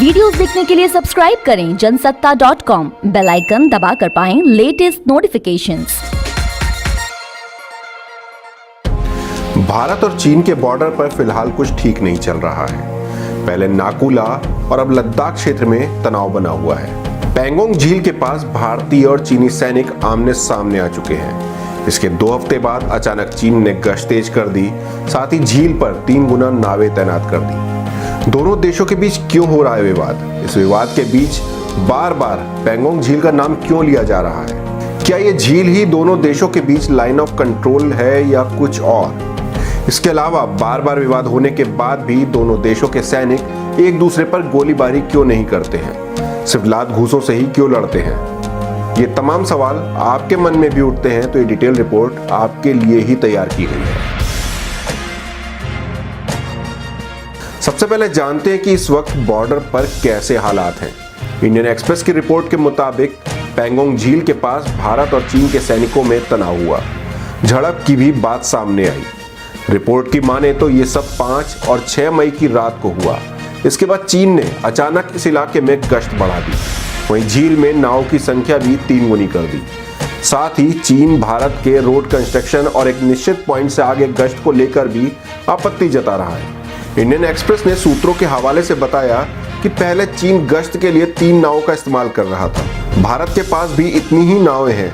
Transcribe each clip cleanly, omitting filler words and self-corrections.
Videos देखने के लिए सब्सक्राइब करें जनसत्ता.com, बेल आइकन दबाकर पाएं लेटेस्ट नोटिफिकेशंस। भारत और चीन के बॉर्डर पर फिलहाल कुछ ठीक नहीं चल रहा है। पहले नाकुला और अब लद्दाख क्षेत्र में तनाव बना हुआ है। पैंगोंग झील के पास भारतीय और चीनी सैनिक आमने सामने आ चुके हैं। इसके 2 हफ्ते बाद अचानक चीन ने गश्त तेज कर दी, साथ ही झील पर 3 गुना नावें तैनात कर दी। दोनों देशों के बीच क्यों हो रहा है विवाद? इस विवाद के बीच बार बार पैंगोंग झील का नाम क्यों लिया जा रहा है? क्या ये झील ही दोनों देशों के बीच लाइन ऑफ कंट्रोल है या कुछ और? इसके अलावा बार बार विवाद होने के बाद भी दोनों देशों के सैनिक एक दूसरे पर गोलीबारी क्यों नहीं करते हैं? सिर्फ लात घूंसों से ही क्यों लड़ते हैं? ये तमाम सवाल आपके मन में भी उठते हैं तो ये डिटेल रिपोर्ट आपके लिए ही तैयार की गई है। सबसे पहले जानते हैं कि इस वक्त बॉर्डर पर कैसे हालात हैं। इंडियन एक्सप्रेस की रिपोर्ट के मुताबिक पैंगोंग झील के पास भारत और चीन के सैनिकों में तनाव हुआ। झड़प की भी बात सामने आई। रिपोर्ट की माने तो ये सब 5 और 6 मई की रात को हुआ। इसके बाद चीन ने अचानक इस इलाके में गश्त बढ़ा दी। वहीं झील में नाव की संख्या भी 3 गुनी कर दी। साथ ही चीन भारत के रोड कंस्ट्रक्शन और एक निश्चित पॉइंट से आगे गश्त को लेकर भी आपत्ति जता रहा है। इंडियन एक्सप्रेस ने सूत्रों के हवाले से बताया कि पहले चीन गश्त के लिए 3 नावों का इस्तेमाल कर रहा था। भारत के पास भी इतनी ही नावें हैं,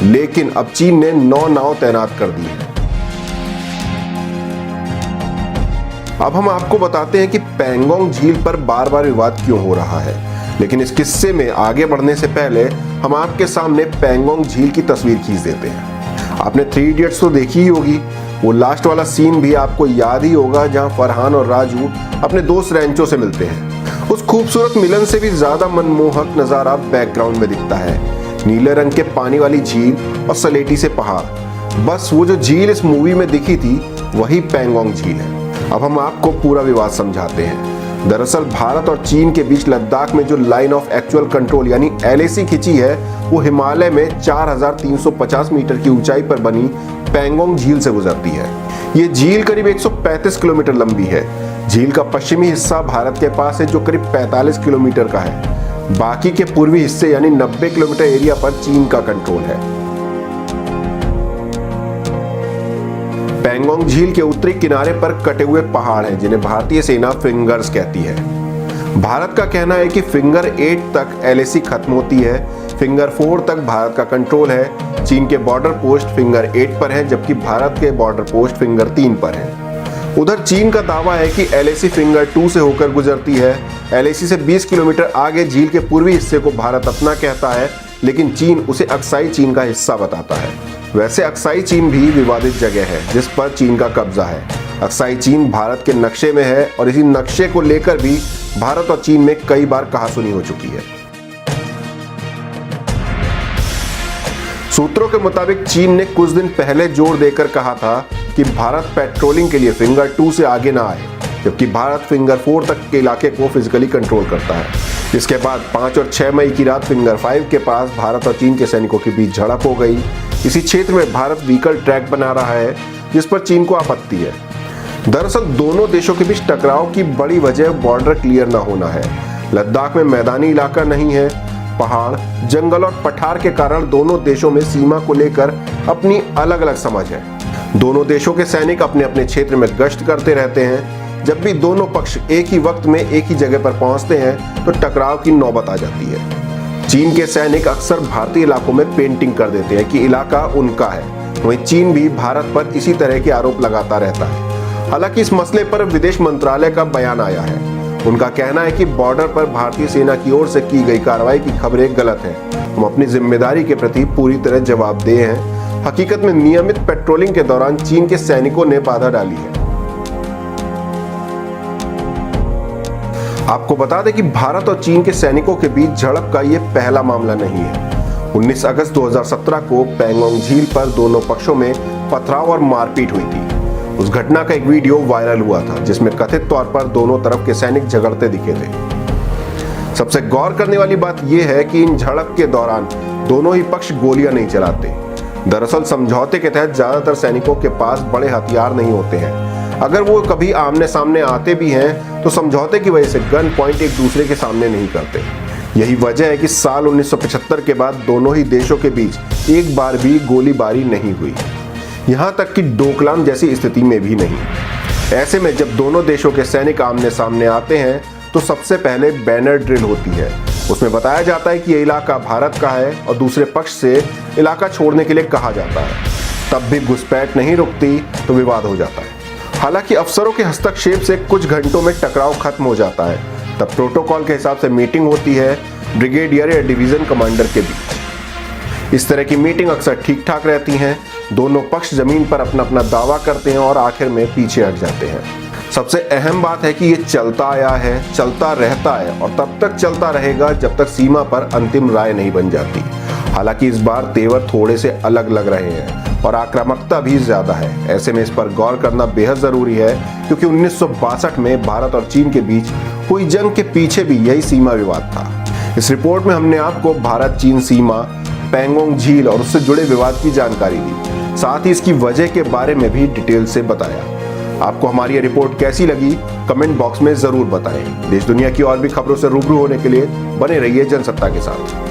लेकिन अब चीन ने 9 नाव तैनात कर दी है। अब हम आपको बताते हैं कि पैंगोंग झील पर बार बार विवाद क्यों हो रहा है। लेकिन इस किस्से में आगे बढ़ने से पहले हम आपके सामने पैंगोंग झील की तस्वीर खींच देते हैं। आपने 3 इडियट्स तो देखी ही होगी। वो लास्ट वाला सीन भी आपको याद ही होगा जहां फरहान और राजू अपने दोस्त रैंचो से मिलते हैं। उस खूबसूरत मिलन से भी ज्यादा मनमोहक नजारा बैकग्राउंड में दिखता है। नीले रंग के पानी वाली झील और सलेटी से पहाड़। बस वो जो झील इस मूवी में दिखी थी वही पैंगोंग झील है। अब हम आपको पूरा विवाद समझाते हैं। दरअसल भारत और चीन के बीच लद्दाख में जो लाइन ऑफ एक्चुअल कंट्रोल यानी LAC खिंची है वो हिमालय में 4350 मीटर की ऊंचाई पर बनी पैंगोंग झील से गुजरती है। ये झील करीब 135 किलोमीटर लंबी है। झील का पश्चिमी हिस्सा भारत के पास है जो करीब 45 किलोमीटर का है। बाकी के पूर्वी हिस्से यानी 90 किलोमीटर एरिया पर चीन का कंट्रोल है। पैंगोंग झील के उत्तरी किनारे पर कटे हुए पहाड़ हैं जिन्हें भारतीय सेना फिंगर्स कहती है। भारत का कहना है कि फिंगर 8 तक LAC खत्म होती है। फिंगर 4 तक भारत का कंट्रोल है। चीन के बॉर्डर पोस्ट फिंगर 8 पर है जबकि भारत के बॉर्डर पोस्ट फिंगर 3 पर है। उधर चीन का दावा है कि LAC फिंगर 2 से होकर गुजरती है। LAC से 20 किलोमीटर आगे झील के पूर्वी हिस्से को भारत अपना कहता है, लेकिन चीन उसे अक्साई चीन का हिस्सा बताता है। वैसे अक्साई चीन भी विवादित जगह है जिस पर चीन का कब्जा है। अक्साई चीन भारत के नक्शे में है और इसी नक्शे को लेकर भी भारत और चीन में कई बार कहासुनी हो चुकी है। सूत्रों के मुताबिक चीन ने कुछ दिन पहले जोर देकर कहा था कि भारत पेट्रोलिंग के लिए फिंगर 2 से आगे ना आए, जबकि भारत फिंगर 4 तक के इलाके को फिजिकली कंट्रोल करता है। इसके बाद 5 और 6 मई की रात फिंगर 5 के पास भारत और चीन के सैनिकों के बीच झड़प हो गई। इसी क्षेत्र में भारत व्हीकल ट्रैक बना रहा है जिस पर चीन को आपत्ति है। दरअसल दोनों देशों के बीच टकराव की बड़ी वजह बॉर्डर क्लियर न होना है। लद्दाख में मैदानी इलाका नहीं है। पहाड़, जंगल और पठार के कारण दोनों देशों में सीमा को लेकर अपनी अलग अलग समझ है। दोनों देशों के सैनिक अपने अपने क्षेत्र में गश्त करते रहते हैं। जब भी दोनों पक्ष एक ही वक्त में एक ही जगह पर पहुंचते हैं तो टकराव की नौबत आ जाती है। चीन के सैनिक अक्सर भारतीय इलाकों में पेंटिंग कर देते हैं कि इलाका उनका है। वहीं चीन भी भारत पर इसी तरह के आरोप लगाता रहता है। हालांकि इस मसले पर विदेश मंत्रालय का बयान आया है। उनका कहना है कि बॉर्डर पर भारतीय सेना की ओर से की गई कार्रवाई की खबरें गलत हैं। हम अपनी जिम्मेदारी के प्रति पूरी तरह जवाबदेह हैं। हकीकत में नियमित पेट्रोलिंग के दौरान चीन के सैनिकों ने बाधा डाली है। आपको बता दें कि भारत और चीन के सैनिकों के बीच झड़प का यह पहला मामला नहीं है। 19 अगस्त 2017 को पैंगोंग झील पर दोनों पक्षों में पथराव और मारपीट हुई थी। उस घटना का एक वीडियो वायरल हुआ था जिसमें कथित तौर पर दोनों तरफ के सैनिक झगड़ते दिखे थे। सबसे गौर करने वाली बात यह है कि इन झड़प के दौरान दोनों ही पक्ष गोलियां नहीं चलाते। दरअसल समझौते के तहत ज्यादातर सैनिकों के पास बड़े हथियार नहीं होते हैं। अगर वो कभी आमने सामने आते भी हैं तो समझौते की वजह से गन पॉइंट एक दूसरे के सामने नहीं करते। यही वजह है कि साल 1975 के बाद दोनों ही देशों के बीच एक बार भी गोलीबारी नहीं हुई, यहाँ तक कि डोकलाम जैसी स्थिति में भी नहीं। ऐसे में जब दोनों देशों के सैनिक आमने सामने आते हैं तो सबसे पहले बैनर ड्रिल होती है। उसमें बताया जाता है कि ये इलाका भारत का है और दूसरे पक्ष से इलाका छोड़ने के लिए कहा जाता है। तब भी घुसपैठ नहीं रुकती तो विवाद हो जाता है। हालांकि अफसरों के हस्तक्षेप से कुछ घंटों में टकराव खत्म हो जाता है। तब प्रोटोकॉल के हिसाब से मीटिंग होती है ब्रिगेडियर या डिवीजन कमांडर के बीच। इस तरह की मीटिंग अक्सर ठीक ठाक रहती हैं। दोनों पक्ष जमीन पर अपना अपना दावा करते हैं और आखिर में पीछे हट जाते हैं। सबसे अहम बात है कि ये चलता आया है, चलता रहता है और तब तक चलता रहेगा जब तक सीमा पर अंतिम राय नहीं बन जाती। हालांकि इस बार तेवर थोड़े से अलग लग रहे हैं और आक्रामकता भी ज्यादा है। ऐसे में इस पर गौर करना बेहद जरूरी है, क्योंकि 1962 में भारत और चीन के बीच हुई जंग के पीछे भी यही सीमा विवाद था। इस रिपोर्ट में हमने आपको भारत चीन सीमा, पैंगोंग झील और उससे जुड़े विवाद की जानकारी दी, साथ ही इसकी वजह के बारे में भी डिटेल से बताया। आपको हमारी ये रिपोर्ट कैसी लगी कमेंट बॉक्स में जरूर बताएं। देश दुनिया की और भी खबरों से रूबरू होने के लिए बने रहिए जनसत्ता के साथ।